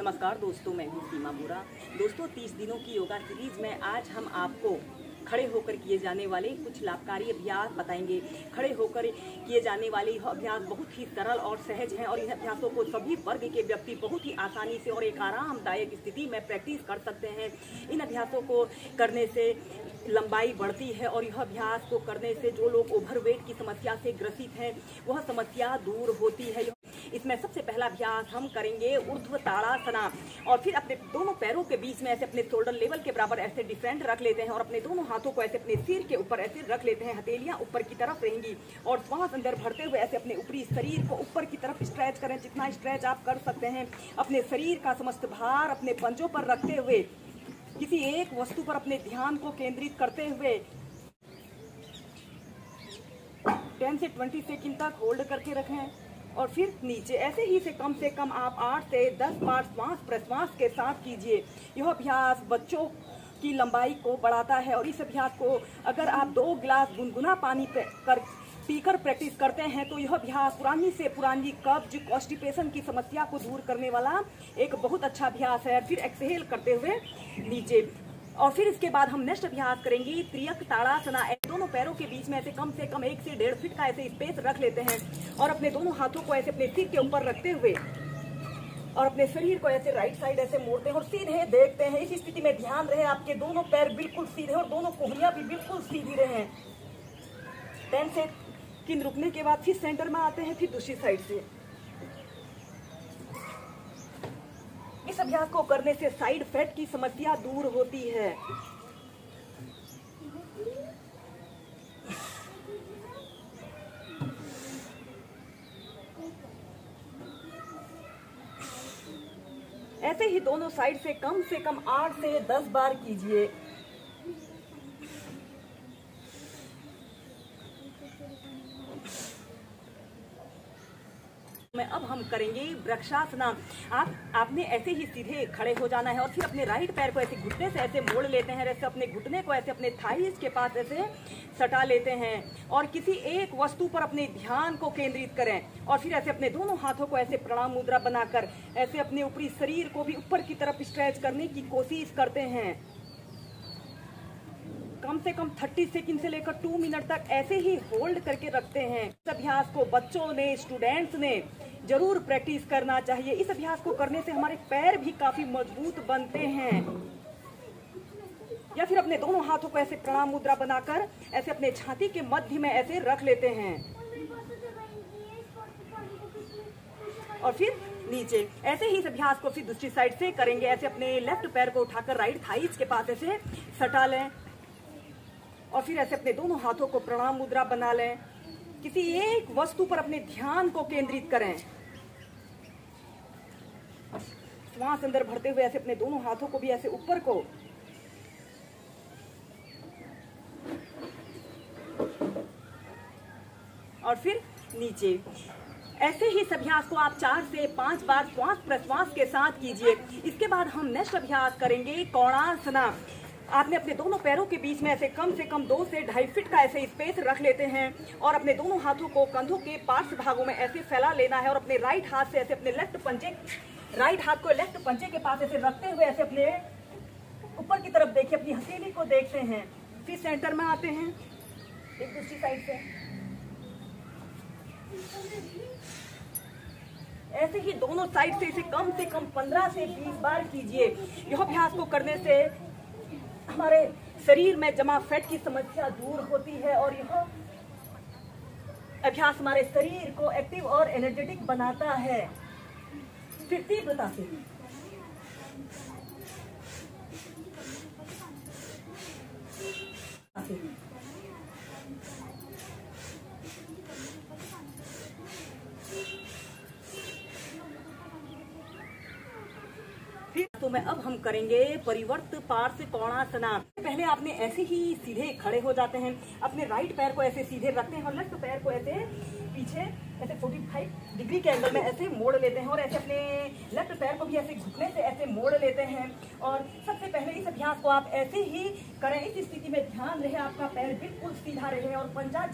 नमस्कार दोस्तों, मैं हूँ सीमा बोरा। दोस्तों 30 दिनों की योगा सीरीज में आज हम आपको खड़े होकर किए जाने वाले कुछ लाभकारी अभ्यास बताएंगे। खड़े होकर किए जाने वाले यह अभ्यास बहुत ही सरल और सहज हैं और इन अभ्यासों को सभी वर्ग के व्यक्ति बहुत ही आसानी से और एक आरामदायक स्थिति में प्रैक्टिस कर सकते हैं। इन अभ्यासों को करने से लंबाई बढ़ती है और यह अभ्यास को करने से जो लोग ओवरवेट की समस्या से ग्रसित हैं वह समस्या दूर होती है। इसमें सबसे पहला अभ्यास हम करेंगे ऊर्ध्व ताड़ासना, और फिर अपने दोनों पैरों के बीच में ऐसे अपने शोल्डर लेवल के बराबर ऐसे डिफरेंट रख लेते हैं और अपने दोनों हाथों को ऐसे अपने सिर के ऊपर ऐसे रख लेते हैं। हथेलियां ऊपर की तरफ रहेंगी और श्वास अंदर भरते हुए ऐसे अपने ऊपरी शरीर को ऊपर की तरफ स्ट्रेच करें। जितना स्ट्रेच आप कर सकते हैं अपने शरीर का समस्त भार अपने पंजों पर रखते हुए किसी एक वस्तु पर अपने ध्यान को केंद्रित करते हुए 10 से 20 सेकंड तक होल्ड करके रखें और फिर नीचे ऐसे ही से कम आप 8 से 10 बार श्वास प्रश्वास के साथ कीजिए। यह अभ्यास बच्चों की लंबाई को बढ़ाता है और इस अभ्यास को अगर आप 2 गिलास गुनगुना पानी पीकर प्रैक्टिस करते हैं तो यह अभ्यास पुरानी से पुरानी कब्ज कॉन्स्टिपेशन की समस्या को दूर करने वाला एक बहुत अच्छा अभ्यास है। फिर एक्सहेल करते हुए नीचे, और फिर इसके बाद हम नेक्स्ट अभ्यास करेंगे त्रियक ताड़ासना। दोनों पैरों के बीच में ऐसे कम से कम 1 से 1.5 फीट का ऐसे स्पेस रख लेते हैं और अपने दोनों हाथों को ऐसे अपने सिर के ऊपर रखते हुए और अपने शरीर को ऐसे राइट साइड ऐसे मोड़ते हैं और सीधे देखते हैं। इस स्थिति में ध्यान रहे आपके दोनों पैर बिल्कुल सीधे और दोनों कोहनियां भी बिल्कुल सीधी रहे। 10 सेकंड रुकने के बाद फिर सेंटर में आते हैं, फिर दूसरी साइड से। इस अभ्यास को करने से साइड फैट की समस्या दूर होती है। ऐसे ही दोनों साइड से कम 8 से 10 बार कीजिए। अब हम करेंगे वृक्षासना। आपने ऐसे ही सीधे खड़े हो जाना है और फिर अपने राइट पैर को ऐसे घुटने से ऐसे मोड़ लेते हैं। ऐसे अपने घुटने को ऐसे अपने थाइस के पास ऐसे सटा लेते हैं और किसी एक वस्तु पर अपने ध्यान को केंद्रित करें और फिर ऐसे अपने दोनों हाथों को ऐसे प्रणाम मुद्रा बनाकर ऐसे अपने ऊपरी शरीर को भी ऊपर की तरफ स्ट्रेच करने की कोशिश करते हैं। कम से कम 30 सेकंड से लेकर 2 मिनट तक ऐसे ही होल्ड करके रखते हैं। इस अभ्यास को बच्चों ने, स्टूडेंट्स ने जरूर प्रैक्टिस करना चाहिए। इस अभ्यास को करने से हमारे पैर भी काफी मजबूत बनते हैं। या फिर अपने दोनों हाथों को ऐसे प्रणाम मुद्रा बनाकर ऐसे अपने छाती के मध्य में ऐसे रख लेते हैं और फिर नीचे। ऐसे ही इस अभ्यास को फिर दूसरी साइड से करेंगे। ऐसे अपने लेफ्ट पैर को उठाकर राइट थाइस के पास ऐसे सटा लें और फिर ऐसे अपने दोनों हाथों को प्रणाम मुद्रा बना लें। किसी एक वस्तु पर अपने ध्यान को केंद्रित करें। श्वास अंदर भरते हुए ऐसे अपने दोनों हाथों को भी ऐसे ऊपर को और फिर नीचे। ऐसे ही इस अभ्यास को आप 4 से 5 बार श्वास प्रश्वास के साथ कीजिए। इसके बाद हम नेक्स्ट अभ्यास करेंगे कोणासना। आपने अपने दोनों पैरों के बीच में ऐसे कम से कम 2 से 2.5 फीट का ऐसे स्पेस रख लेते हैं और अपने दोनों हाथों को कंधों के पार्श्व भागों में ऐसे फैला लेना है और अपने राइट हाथ से ऐसे अपने राइट हाथ को लेफ्ट पंजे के पास ऐसे रखते हुए ऐसे अपने ऊपर की तरफ देखिए, अपनी हथेली को देखते हैं। फिर सेंटर में आते हैं एक दूसरी साइड से। ऐसे ही दोनों साइड से इसे कम से कम 15 से 20 बार कीजिए। यह अभ्यास को करने से हमारे शरीर में जमा फैट की समस्या दूर होती है और यह अभ्यास हमारे शरीर को एक्टिव और एनर्जेटिक बनाता है। फिर तीव्रता से तो में अब हम करेंगे परिवर्त पार्श्व कोणासना। पहले आपने ऐसे ही सीधे खड़े हो जाते हैं, अपने राइट पैर को ऐसे सीधे रखते हैं और लेफ्ट पैर को ऐसे पीछे ऐसे 45 डिग्री के एंगल में ऐसे मोड़ लेते हैं और ऐसे अपने लेफ्ट पैर को भी ऐसे घुटने से ऐसे मोड़ लेते हैं। और सबसे पहले इस अभ्यास को आप ऐसे ही करें। इस स्थिति में ध्यान रहे आपका पैर बिल्कुल सीधा रहे और पंजा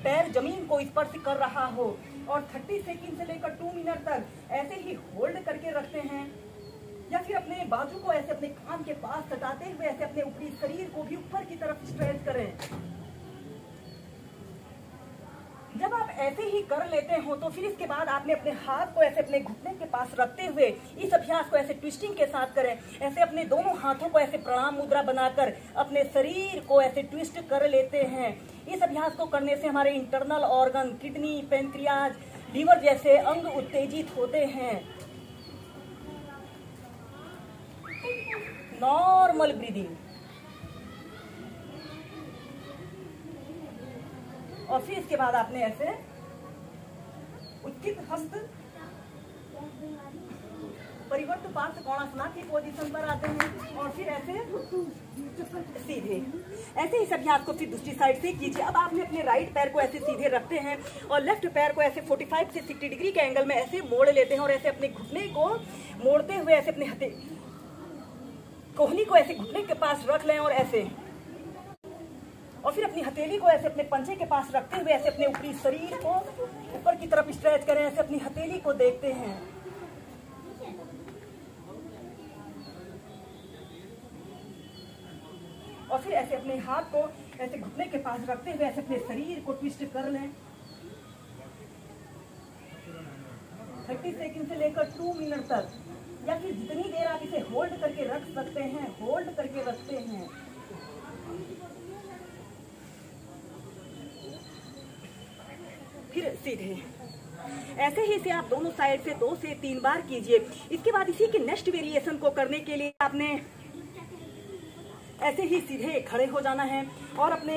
पैर जमीन को स्पर्श कर रहा हो और 30 सेकंड से लेकर 2 मिनट तक ऐसे ही होल्ड करके रखते हैं बाजू को ऐसे अपने कान के पास सटाते हुए ऐसे अपने ऊपरी शरीर को भी ऊपर की तरफ स्ट्रेच करें। जब आप ऐसे ही कर लेते हो तो फिर इसके बाद आपने अपने हाथ को ऐसे अपने घुटने के पास रखते हुए इस अभ्यास को ऐसे ट्विस्टिंग के साथ करें। ऐसे अपने दोनों हाथों को ऐसे प्रणाम मुद्रा बनाकर अपने शरीर को ऐसे ट्विस्ट कर लेते हैं। इस अभ्यास को करने से हमारे internal organ, kidney, pancreas, liver जैसे अंग उत्तेजित होते हैं। Normal breathing. और फिर इसके बाद आपने ऐसे उचित हस्त परिवर्त पार्श्व कोणासना की पोजीशन पर आते हैं और फिर ऐसे सीधे। ऐसे इस अभ्यास को फिर दूसरी साइड से कीजिए। अब आपने अपने राइट पैर को ऐसे सीधे रखते हैं और लेफ्ट पैर को ऐसे 45 से 60 डिग्री के एंगल में ऐसे मोड़ लेते हैं और ऐसे अपने घुटने को मोड़ते हुए ऐसे अपने कोहनी को ऐसे घुटने के पास रख लें और ऐसे, और फिर अपनी हथेली को ऐसे अपने पंजे के पास रखते हुए ऐसे अपने ऊपरी शरीर को ऊपर की तरफ स्ट्रेच करें। ऐसे अपनी हथेली को देखते हैं और फिर ऐसे अपने हाथ को ऐसे घुटने के पास रखते हुए ऐसे अपने शरीर को ट्विस्ट कर लें। 30 सेकंड से लेकर 2 मिनट तक, या फिर जितनी देर आप इसे होल्ड करके रख सकते हैं, होल्ड करके रखते हैं। फिर सीधे। ऐसे ही इसे आप दोनों साइड से 2 से 3 बार कीजिए। इसके बाद इसी के नेक्स्ट वेरिएशन को करने के लिए आपने ऐसे ही सीधे खड़े हो जाना है और अपने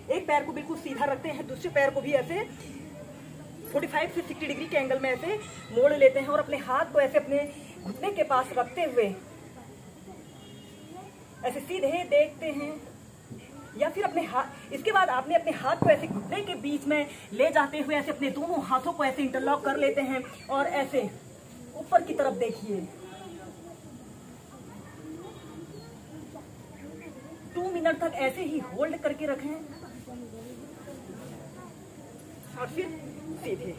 एक पैर को बिल्कुल सीधा रखते हैं, दूसरे पैर को भी ऐसे 45 से 60 डिग्री के एंगल में ऐसे मोड़ लेते हैं और अपने हाथ को ऐसे अपने घुटने के पास रखते हुए ऐसे सीधे देखते हैं। या फिर अपने हाथ, इसके बाद आपने अपने हाथ को ऐसे घुटने के बीच में ले जाते हुए ऐसे अपने दोनों हाथों को ऐसे इंटरलॉक कर लेते हैं और ऐसे ऊपर की तरफ देखिए। 2 मिनट तक ऐसे ही होल्ड करके रखें और फिर सीधे।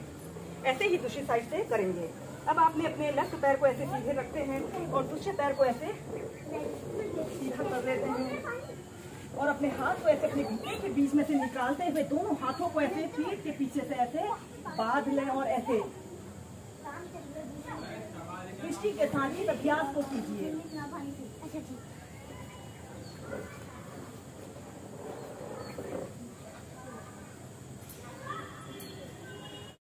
ऐसे ही दूसरी साइड से करेंगे। अब आपने अपने लेफ्ट पैर को ऐसे सीधे रखते हैं और दूसरे पैर को ऐसे सीधा कर लेते हैं और अपने हाथ को ऐसे अपने घुटने के बीच में से निकालते हुए दोनों हाथों को ऐसे पीठ के पीछे से ऐसे बांध लें और ऐसे दृष्टि के साथ ही अभ्यास को कीजिए।